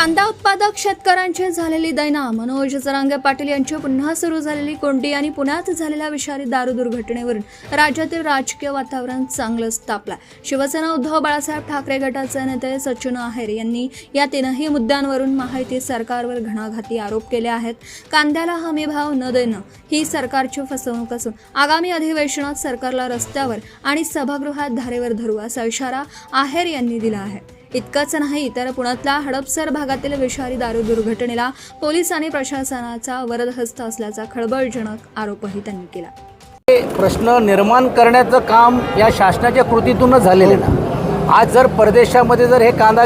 कांदा उत्पादक शेतकऱ्यांची झालेली दैना, मनोज जरांगे पाटील यांची पुन्हा सुरू झालेली कोंडी आणि पुण्यात झालेल्या विषारी दारू दुर्घटनेवरून राज्यातील राजकीय वातावरण चांगलंच तापलं. शिवसेना उद्धव बाळासाहेब ठाकरे गटाचे नेते सचिन आहेर यांनी या तीनही मुद्द्यांवरून महायुती सरकारवर घणाघाती आरोप केले आहेत. कांद्याला हमी भाव न देणं ही सरकारची फसवणूक असून आगामी अधिवेशनात सरकारला रस्त्यावर आणि सभागृहात धारेवर धरू असा इशारा आहेर यांनी दिला आहे. इतकंच नाही तर पुण्यातल्या हडपसर भागातील विषारी दारू दुर्घटनेला पोलीस आणि प्रशासनाचा वरदहस्त असल्याचा खळबळजनक आरोपही त्यांनी केला. प्रश्न निर्माण करण्याचं काम या शासनाच्या कृतीतूनच झालेलं ना. आज जर परदेशामध्ये जर हे कांदा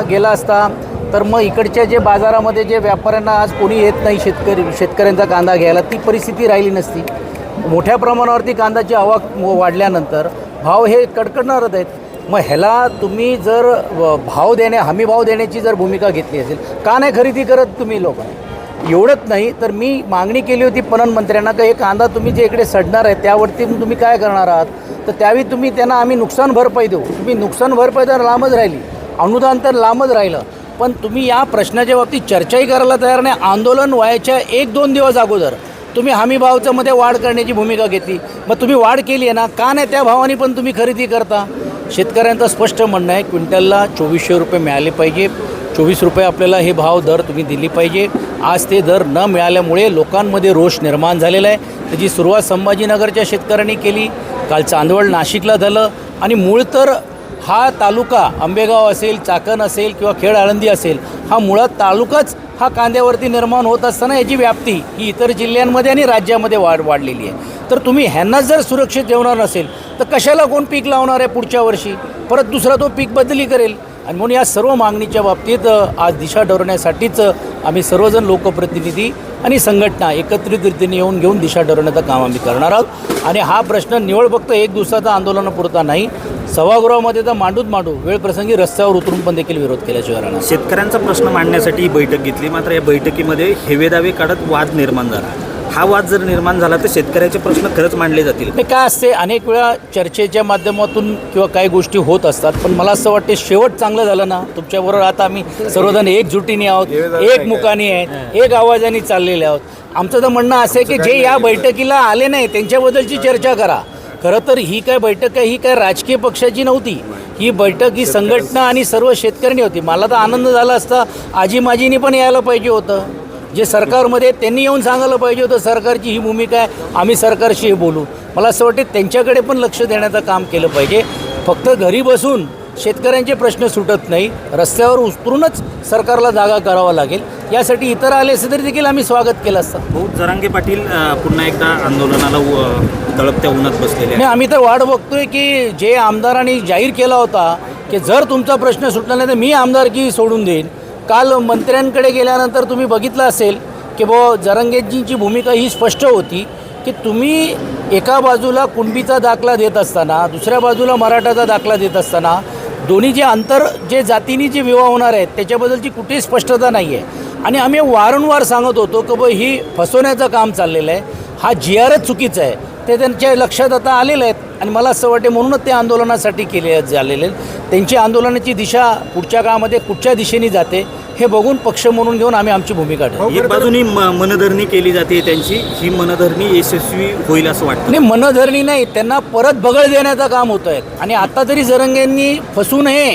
गेला असता तर मग इकडच्या जे बाजारामध्ये जे व्यापाऱ्यांना आज कोणी येत नाही शेतकऱ्यांचा कांदा घ्यायला, ती परिस्थिती राहिली नसती. मोठ्या प्रमाणावरती कांद्याची आवक वाढल्यानंतर भाव हे कडकडणारच आहेत. मग ह्याला तुम्ही जर हमी भाव देण्याची जर भूमिका घेतली असेल, का नाही खरेदी करत तुम्ही लोक? एवढंच नाही तर मी मागणी केली होती पणन मंत्र्यांना की हे कांदा तुम्ही जे इकडे सडणार आहे त्यावरती तुम्ही काय करणार आहात, तर त्यावेळी तुम्ही त्यांना आम्ही नुकसान भरपाई देऊ. तुम्ही नुकसान भरपाई तर लांबच राहिली, अनुदान तर लांबच राहिलं, पण तुम्ही या प्रश्नाच्या बाबतीत चर्चाही करायला तयार नाही. आंदोलन व्हायच्या 1-2 दिवस अगोदर तुम्ही हमी भावाच्या मध्ये वाढ करण्याची भूमिका घेतली. मग तुम्ही वाढ केली आहे ना, का नाही त्या भावाने पण तुम्ही खरेदी करता? शेतकऱ्यांचं स्पष्ट म्हणणं आहे, क्विंटलला 2400 रुपये मिळाले पाहिजे. 24 रुपये आपल्याला हे भाव दर तुम्ही दिली पाहिजे. आज ते दर न मिळाल्यामुळे लोकांमध्ये रोष निर्माण झालेला आहे. त्याची सुरुवात संभाजीनगरच्या शेतकऱ्यांनी केली, काल चांदवड नाशिकला झालं आणि मूळ तर हा तालुका आंबेगाव असेल, चाकण असेल किंवा खेड आळंदी असेल, हा मुळात तालुकाच हा कांद्यावरती निर्माण होत असताना याची व्याप्ती ही इतर जिल्ह्यांमध्ये आणि राज्यामध्ये वाढलेली आहे. तर तुम्ही ह्यांनाच जर सुरक्षित ठेवणार नसेल तर कशाला कोण पीक लावणार आहे पुढच्या वर्षी? परत दुसरा तो पीक बदली करेल. आणि म्हणून या सर्व मागणीच्या बाबतीत आज दिशा ठरवण्यासाठीच आम्ही सर्वजण लोकप्रतिनिधी आणि संघटना एकत्रितरित्याने घेऊन दिशा ठरवण्याचं काम आम्ही करणार आहोत. आणि हा प्रश्न निवळ फक्त एक दिवसाचा आंदोलनापुरता नाही, सभागृहामध्ये तर मांडू वेळप्रसंगी रस्त्यावर उतरून पण देखील विरोध केल्याशिवाय राहणार. शेतकऱ्यांचा प्रश्न मांडण्यासाठी ही बैठक घेतली, मात्र या बैठकीमध्ये हेवेदावे काढत वाद निर्माण झाला. हा वाद जर निर्माण झाला तर शेतकऱ्याचे प्रश्न खरंच मांडले जातील? ते काय असते, अनेक वेळा चर्चेच्या माध्यमातून किंवा काही गोष्टी होत असतात, पण मला असं वाटते शेवट चांगलं झालं ना. तुमच्याबरोबर आता आम्ही सर्वजण एकजुटीने आहोत, एक मुखाने आहेत, एक आवाजाने चाललेले आहोत. आमचं तर म्हणणं असं आहे की जे या बैठकीला आले नाही त्यांच्याबद्दलची चर्चा करा. खरं तर ही काय बैठक आहे, ही काय राजकीय पक्षाची नव्हती. ही बैठक ही संघटना आणि सर्व शेतकऱ्यांनी होती. मला तर आनंद झाला असता आजीमाजींनी पण यायला पाहिजे होतं. जे सरकारमध्ये त्यांनी येऊन सांगायला पाहिजे होतं सरकारची ही भूमिका आहे, आम्ही सरकारशी हे बोलू. मला असं वाटते त्यांच्याकडे पण लक्ष देण्याचं काम केलं पाहिजे. फक्त घरी बसून शेतकऱ्यांचे प्रश्न सुटत नाही, रस्त्यावर उतरूनच सरकारला जागा करावा लागेल. यासाठी इतर आले असते तरी देखील आम्ही स्वागत केलं असतं. भाऊ जरांगे पाटील पुन्हा एकदा आंदोलनाला तळपत्या उन्हात बसलेले नाही, आम्ही तर वाट बघतोय की जे आमदारांनी जाहीर केला होता की जर तुमचा प्रश्न सुटला नाही तर मी आमदारकी सोडून देईन. काल मंत्र्यांकडे गेल्यानंतर तुम्ही बघितलं असेल की जरांगेजींची भूमिका ही स्पष्ट होती की तुम्ही एका बाजूला कुणबीचा दाखला देत असताना दुसऱ्या बाजूला मराठाचा दाखला देत असताना दोन्ही जे जातींनी जे विवाह होणार आहेत त्याच्याबद्दलची कुठेही स्पष्टता नाही आहे. आणि आम्ही वारंवार सांगत होतो की ही फसवण्याचं काम चाललेलं आहे, हा GRच चुकीचा आहे. ते त्यांच्या लक्षात आता आलेलं आहेत आणि मला असं वाटते म्हणूनच ते आंदोलनासाठी झालेले. त्यांची आंदोलनाची दिशा पुढच्या काळामध्ये कुठच्या दिशेने जाते हे बघून पक्ष म्हणून घेऊन आम्ही आमची भूमिका ठेवू. एक बाजूनी मनधरणी केली जाते त्यांची, ही मनधरणी यशस्वी होईल असं वाटतं? नाही, मनधरणी नाही, त्यांना परत बगळ देण्याचं काम होतं आहे. आणि आता तरी जरांगेंनी फसू नये,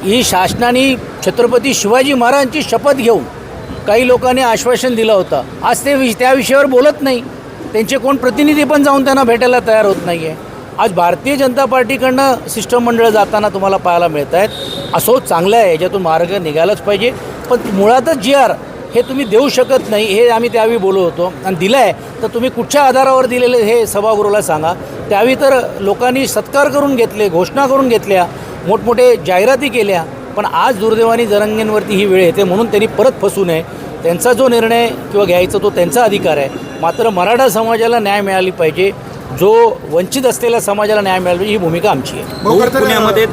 ही शासनाने छत्रपती शिवाजी महाराजांची शपथ घेऊन काही लोकांनी आश्वासन दिलं होतं. आज ते त्या विषयावर बोलत नाही. त्यांचे कोण प्रतिनिधी पण जाऊन त्यांना भेटायला तयार होत नाही आहे. आज भारतीय जनता पार्टीकडनं शिष्टमंडळ जाताना तुम्हाला पाहायला मिळत आहेत. असो, चांगलं आहे, याच्यातून मार्ग निघालाच पाहिजे. पण मुळातच GR हे तुम्ही देऊ शकत नाही हे आम्ही त्यावेळी बोलत होतो. आणि दिलं आहे तर तुम्ही कुठच्या आधारावर दिलेले हे सभागृहाला सांगा. त्यावेळी तर लोकांनी सत्कार करून घेतले, घोषणा करून घेतल्या, मोठमोठे जाहिराती केल्या. पण आज दुर्दैवाने जरांगेंवरती ही वेळ येते म्हणून त्यांनी परत फसू नये. त्यांचा जो निर्णय किंवा घ्यायचा तो त्यांचा अधिकार आहे. मात्र मराठा समाजाला न्याय मिळाली पाहिजे, जो वंचित असलेल्या समाजाला न्याय मिळाला पाहिजे, ही भूमिका आमची आहे. पुण्यामध्ये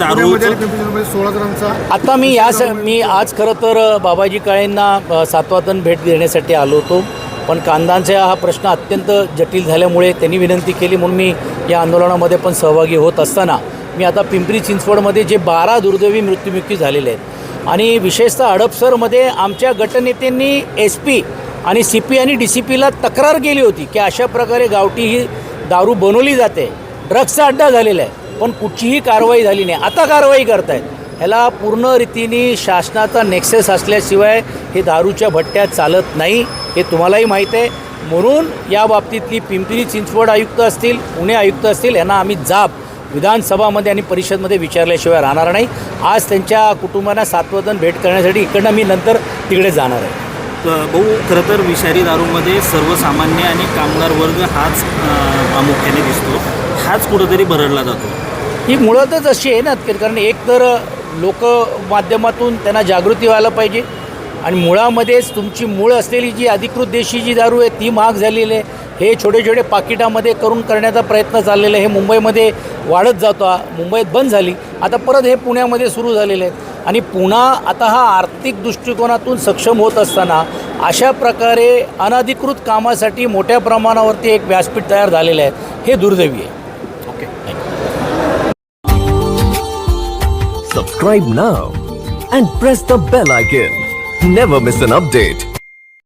आता मी आज खरं तर बाबाजी काळेंना 7वा तण भेट देण्यासाठी आलो होतो. पण कांद्यांचा हा प्रश्न अत्यंत जटिल झाल्यामुळे त्यांनी विनंती केली म्हणून मी या आंदोलनामध्ये पण सहभागी होत असताना मी आता पिंपरी चिंचवडमध्ये जे 12 दुर्दैवी मृत्युमुखी झालेले आहेत आणि विशेषतः हडपसरमध्ये आमच्या गटनेत्यांनी SP आणि CP आणि DCPला तक्रार केली होती की अशा प्रकारे गावठी ही दारू बनवली जाते, ड्रग्सचा अड्डा झालेला आहे, पण कुठचीही कारवाई झाली नाही. आता कारवाई करतायत. ह्याला पूर्ण रीतीने शासनाचा नेक्सेस असल्याशिवाय हे दारूच्या भट्ट्या चालत नाही, हे तुम्हालाही माहीत आहे. म्हणून या बाबतीतली पिंपरी चिंचवड आयुक्त असतील, पुणे आयुक्त असतील, यांना आम्ही जाब विधानसभामध्ये आणि परिषदमध्ये विचारल्याशिवाय राहणार नाही. आज त्यांच्या कुटुंबांना सात्वधन भेट करण्यासाठी इकडनं मी नंतर तिकडे जाणार आहे. भाऊ, खरं तर विषारी दारूमध्ये सर्वसामान्य आणि कामगार वर्ग हाच प्रामुख्याने दिसतो, हाच कुठंतरी भरडला जातो. ही मुळातच अशी आहे ना, कारण एक तर लोक माध्यमातून त्यांना जागृती व्हायला पाहिजे आणि मुळामध्येच तुमची मूळ असलेली जी अधिकृत देशी जी दारू आहे ती महाग झालेली आहे. हे छोटे छोटे पाकिटामध्ये करून करण्याचा प्रयत्न चाललेला आहे. हे मुंबईमध्ये वाढत जातो, मुंबईत बंद झाली, आता परत हे पुण्यामध्ये सुरू झालेले आहेत. आणि पुन्हा आता हा आर्थिक दृष्टिकोनातून सक्षम होत असताना अशा प्रकारे अनधिकृत कामासाठी मोठ्या प्रमाणावरती एक व्यासपीठ तयार झालेलं आहे. हे दुर्दैवी आहे. Subscribe now and press the bell icon. Never miss an update.